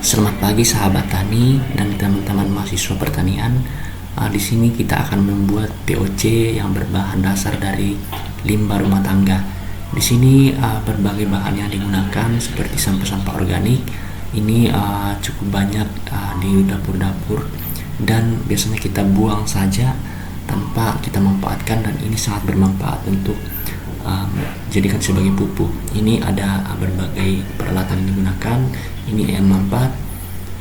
Selamat pagi sahabat tani dan teman-teman mahasiswa pertanian. Di sini kita akan membuat POC yang berbahan dasar dari limbah rumah tangga. Di sini berbagai bahan yang digunakan seperti sampah-sampah organik. Ini cukup banyak di dapur-dapur dan biasanya kita buang saja tanpa kita manfaatkan, dan ini sangat bermanfaat untuk jadikan sebagai pupuk. Ini ada berbagai peralatan yang digunakan. Ini M4,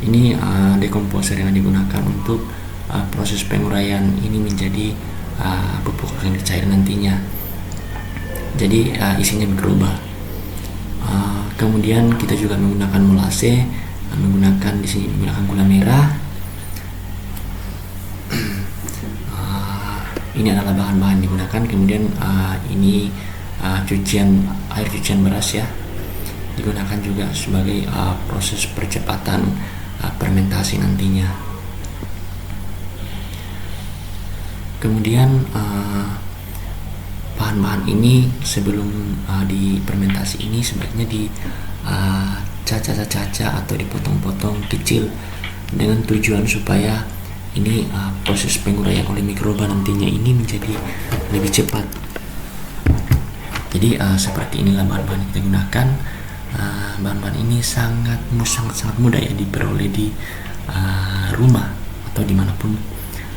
ini dekomposer yang digunakan untuk proses penguraian ini menjadi pupuk organik cair nantinya. Jadi isinya mikroba. Kemudian kita juga menggunakan molase, menggunakan di sini menggunakan gula merah. Ini adalah bahan-bahan digunakan. Kemudian ini air cucian beras ya, digunakan juga sebagai proses percepatan fermentasi nantinya. Kemudian bahan-bahan ini sebelum difermentasi ini sebaiknya caca atau dipotong-potong kecil dengan tujuan supaya ini proses penguraian oleh mikroba nantinya ini menjadi lebih cepat. Jadi seperti inilah bahan-bahan yang kita gunakan. Bahan-bahan ini sangat mudah ya diperoleh di rumah atau dimanapun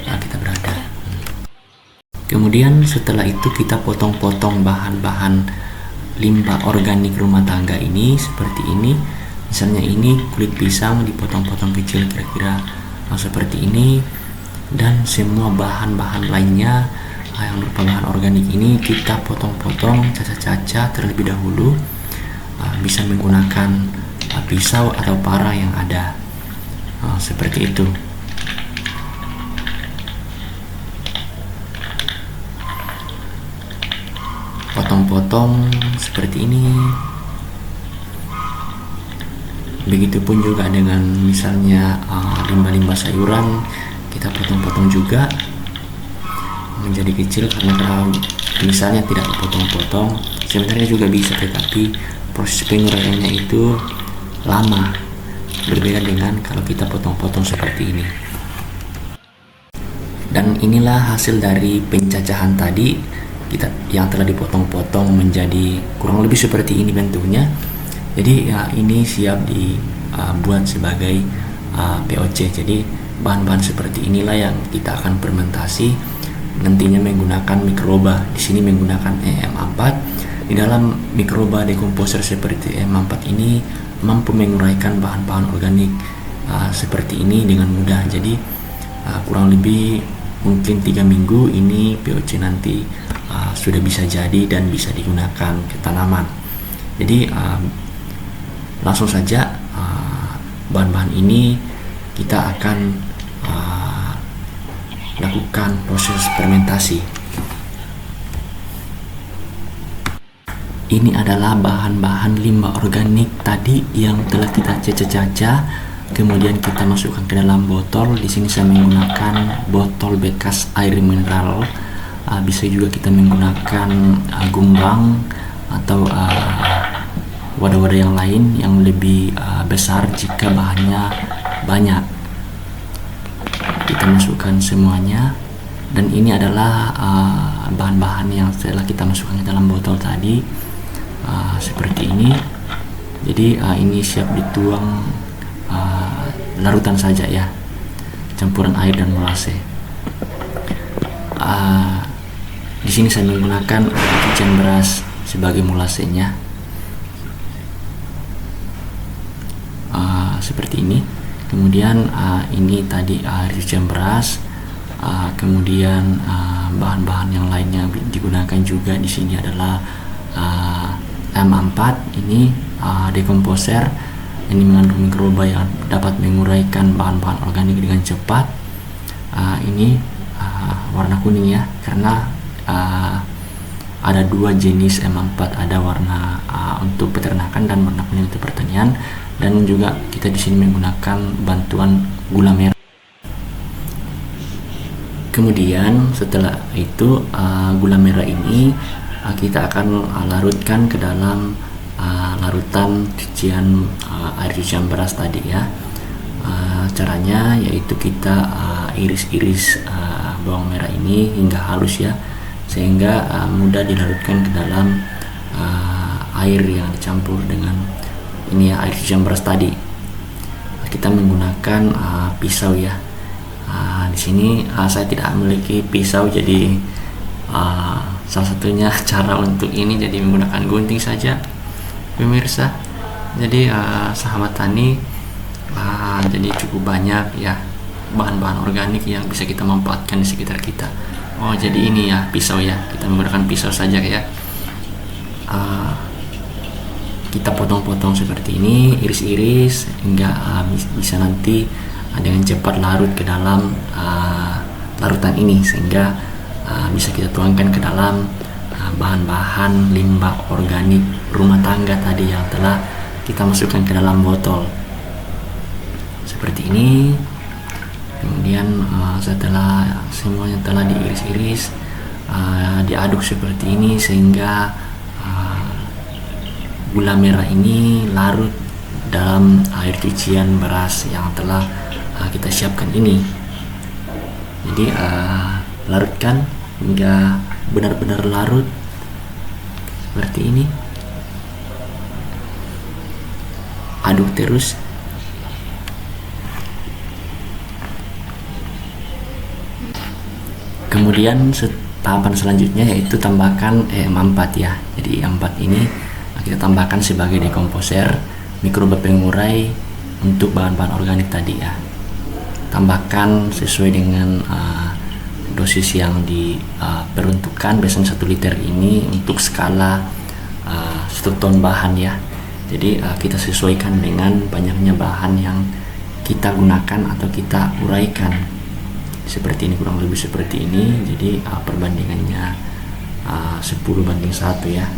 kita berada. Kemudian setelah itu kita potong-potong bahan-bahan limbah organik rumah tangga ini seperti ini. Misalnya ini kulit pisang dipotong-potong kecil kira-kira seperti ini, dan semua bahan-bahan lainnya yang berupa bahan organik ini kita potong-potong caca-caca terlebih dahulu. Bisa menggunakan pisau atau parang yang ada, seperti itu. Potong-potong seperti ini. Begitupun juga dengan misalnya limbah-limbah sayuran, kita potong-potong juga menjadi kecil, karena kalau misalnya tidak dipotong-potong sebenarnya juga bisa, tetapi proses penguraiannya itu lama, berbeda dengan kalau kita potong-potong seperti ini. Dan inilah hasil dari pencacahan tadi, yang telah dipotong-potong menjadi kurang lebih seperti ini bentuknya. Jadi ini siap dibuat sebagai POC. Jadi bahan-bahan seperti inilah yang kita akan fermentasi nantinya menggunakan mikroba. Di sini menggunakan EM4. Di dalam mikroba dekomposer seperti EM4 ini mampu menguraikan bahan-bahan organik seperti ini dengan mudah. Jadi kurang lebih mungkin 3 minggu ini POC nanti sudah bisa jadi dan bisa digunakan ke tanaman. Jadi langsung saja bahan-bahan ini kita akan lakukan proses fermentasi. Ini adalah bahan-bahan limbah organik tadi yang telah kita caca-caca, kemudian kita masukkan ke dalam botol. Di sini saya menggunakan botol bekas air mineral. Bisa juga kita menggunakan gumbang atau wadah-wadah yang lain yang lebih besar jika bahannya banyak. Kita masukkan semuanya, dan ini adalah bahan-bahan yang setelah kita masukkan ke dalam botol tadi, seperti ini. Jadi ini siap dituang larutan saja ya, campuran air dan molase. Di sini saya menggunakan cucian beras sebagai molasenya, seperti ini. Kemudian ini tadi air cucian beras. Kemudian bahan-bahan yang lainnya digunakan juga di sini adalah M4. Ini dekomposer. Ini mengandung mikroba yang dapat menguraikan bahan-bahan organik dengan cepat. Ini warna kuning ya, karena ada 2 jenis M4, ada warna untuk peternakan dan warna kuning untuk pertanian. Dan juga kita di sini menggunakan bantuan gula merah. Kemudian setelah itu gula merah ini kita akan larutkan ke dalam larutan cucian air cucian beras tadi ya. caranya yaitu kita iris-iris bawang merah ini hingga halus ya, sehingga mudah dilarutkan ke dalam air yang dicampur dengan ini ya, air cucian beras tadi. Kita menggunakan pisau ya. Di sini saya tidak memiliki pisau, jadi salah satunya cara untuk ini jadi menggunakan gunting saja pemirsa. Jadi sahabat tani, jadi cukup banyak ya bahan-bahan organik yang bisa kita manfaatkan di sekitar kita. Oh, jadi ini ya pisau ya, kita menggunakan pisau saja ya. Kita potong-potong seperti ini, iris-iris hingga bisa nanti dengan cepat larut ke dalam larutan ini, sehingga bisa kita tuangkan ke dalam bahan-bahan limbah organik rumah tangga tadi yang telah kita masukkan ke dalam botol seperti ini. Kemudian setelah semuanya telah diiris-iris, diaduk seperti ini sehingga gula merah ini larut dalam air cucian beras yang telah kita siapkan ini. Jadi larutkan hingga benar-benar larut seperti ini. Aduk terus. Kemudian tahapan selanjutnya yaitu tambahkan E4 ya. Jadi E4 ini kita tambahkan sebagai dekomposer, mikroba pengurai untuk bahan-bahan organik tadi ya. Tambahkan sesuai dengan dosis yang diperuntukkan, biasanya 1 liter ini untuk skala 1 ton bahan ya. Jadi kita sesuaikan dengan banyaknya bahan yang kita gunakan atau kita uraikan. Seperti ini, kurang lebih seperti ini. Jadi perbandingannya 10:1 ya.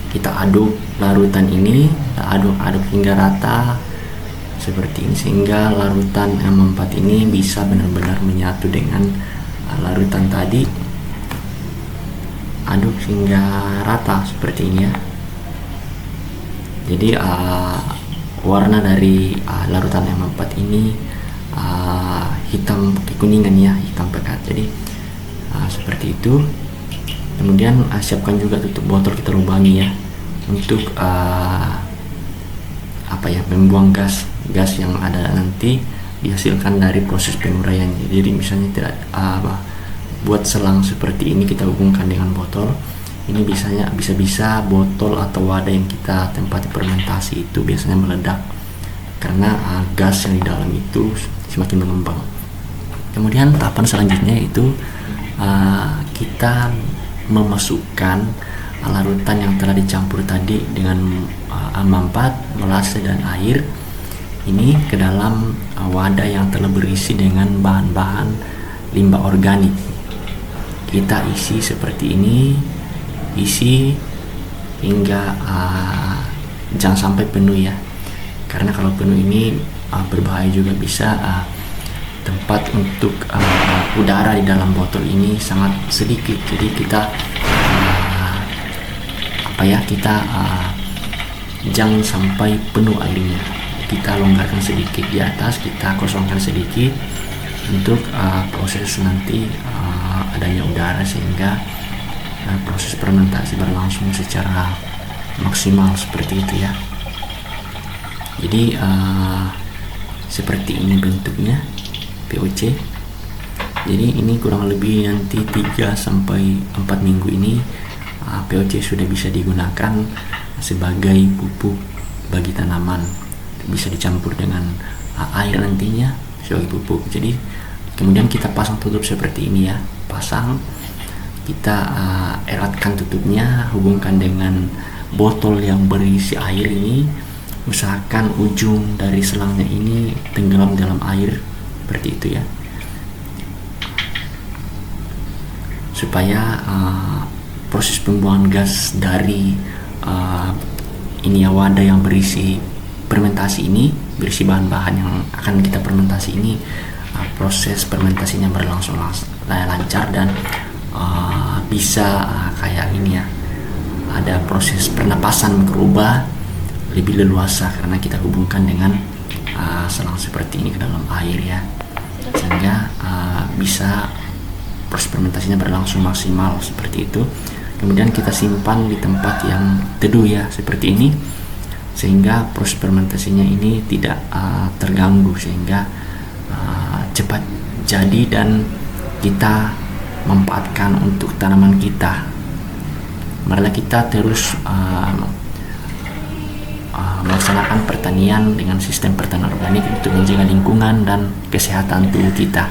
Kita aduk larutan ini, kita aduk hingga rata seperti ini, sehingga larutan M4 ini bisa benar-benar menyatu dengan larutan tadi. Aduk hingga rata seperti ini ya. Jadi warna dari larutan M4 ini hitam kekuningan ya, hitam pekat. Jadi seperti itu. Kemudian siapkan juga tutup botol, kita lubangi ya untuk membuang gas yang ada nanti dihasilkan dari proses penguraian. Jadi misalnya tidak buat selang seperti ini, kita hubungkan dengan botol ini, bisa botol atau wadah yang kita tempati fermentasi itu biasanya meledak karena gas yang di dalam itu semakin mengembang. Kemudian tahapan selanjutnya itu kita memasukkan larutan yang telah dicampur tadi dengan amampat, melase dan air ini ke dalam wadah yang telah berisi dengan bahan-bahan limbah organik. Kita isi seperti ini, isi hingga jangan sampai penuh ya, karena kalau penuh ini berbahaya juga, bisa tempat untuk udara di dalam botol ini sangat sedikit. Jadi kita jangan sampai penuh airnya, kita longgarkan sedikit di atas, kita kosongkan sedikit untuk proses nanti adanya udara, sehingga proses fermentasi berlangsung secara maksimal seperti itu ya. Jadi seperti ini bentuknya POC. Jadi ini kurang lebih nanti 3-4 minggu ini POC sudah bisa digunakan sebagai pupuk bagi tanaman, bisa dicampur dengan air nantinya sebagai pupuk. Jadi kemudian kita pasang tutup seperti ini ya, pasang, kita eratkan tutupnya, hubungkan dengan botol yang berisi air ini, usahakan ujung dari selangnya ini tenggelam dalam air seperti itu ya, supaya proses pembuangan gas dari ini ya, wadah yang berisi fermentasi ini, berisi bahan-bahan yang akan kita fermentasi ini, proses fermentasinya berlangsung lancar dan bisa kayak ini ya, ada proses pernapasan mikroba lebih leluasa karena kita hubungkan dengan selang seperti ini ke dalam air ya, sehingga bisa proses fermentasinya berlangsung maksimal seperti itu. Kemudian kita simpan di tempat yang teduh ya seperti ini, sehingga proses fermentasinya ini tidak terganggu, sehingga cepat jadi dan kita manfaatkan untuk tanaman kita. Marilah kita terus melaksanakan pertanian dengan sistem pertanian organik untuk menjaga lingkungan dan kesehatan tubuh kita.